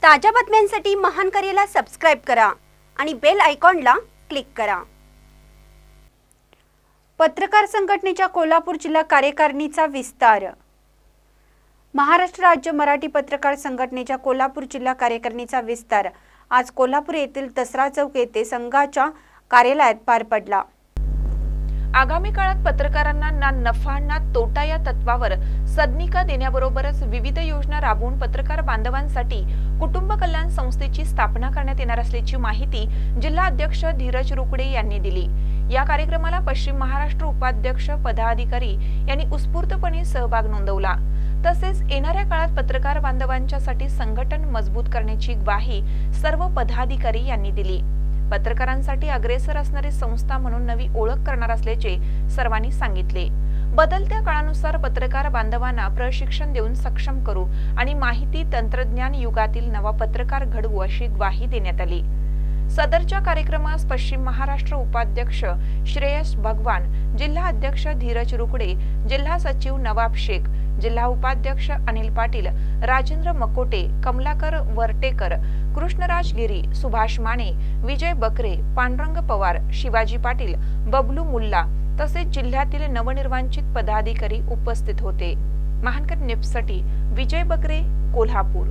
ताज्या बातम्यांसाठी महान करेला सबस्क्राइब करा आणि बेल आयकॉनला क्लिक करा। पत्रकार संघटनेच्या कोल्हापूर जिल्हा कार्यकारिणीचा विस्तार। महाराष्ट्र राज्य मराठी पत्रकार संघटनेच्या कोल्हापूर जिल्हा कार्यकारिणीचा विस्तार आज कोल्हापूर येथील दसरा चौक येथे संघाच्या कार्यालयात पार पडला। आगामी काळात पत्रकारांना ना नफा ना तोटा या तत्वावर सदनिका देण्याबरोबरच विविध योजना राबवून पत्रकार बांधवांसाठी कुटुंब कल्याण संस्थेची स्थापना करण्यात येणार असल्याची माहिती जिल्हा अध्यक्ष धीरज रुकडे यांनी दिली। या कार्यक्रमाला पश्चिम महाराष्ट्र उपाध्यक्ष पदाधिकारी यांनी उत्स्फूर्तपणे सहभाग नोंदवला। तसेच येणाऱ्या काळात पत्रकार बांधवांच्यासाठी संघटन मजबूत करण्याची ग्वाही सर्व पदाधिकारी यांनी दिली। पत्रकारांसाठी अग्रेसर असणारी संस्था म्हणून नवी ओळख करणार असल्याचे सर्वांनी सांगितले। बदलत्या काळानुसार पत्रकार बांधवांना प्रशिक्षण देऊन सक्षम करू आणि माहिती तंत्रज्ञान युगातील नवा पत्रकार घडवू अशी ग्वाही देण्यात आली। सदरच्या कार्यक्रमास पश्चिम महाराष्ट्र उपाध्यक्ष श्रेयस भगवान, जिल्हा अध्यक्ष धीरज रुकडे, जिल्हा सचिव नवाब शेख, जिल्हा उपाध्यक्ष अनिल पाटील, राजेंद्र मकोटे, कमलाकर वर्टेकर, कृष्णराज गिरी, सुभाष माने, विजय बकरे, पांडुरंग पवार, शिवाजी पाटील, बबलू मुल्ला तसेच जिल्ह्यातील नवनिर्वाचित पदाधिकारी उपस्थित होते। महानकर न्यूजसाठी विजय बकरे, कोल्हापूर।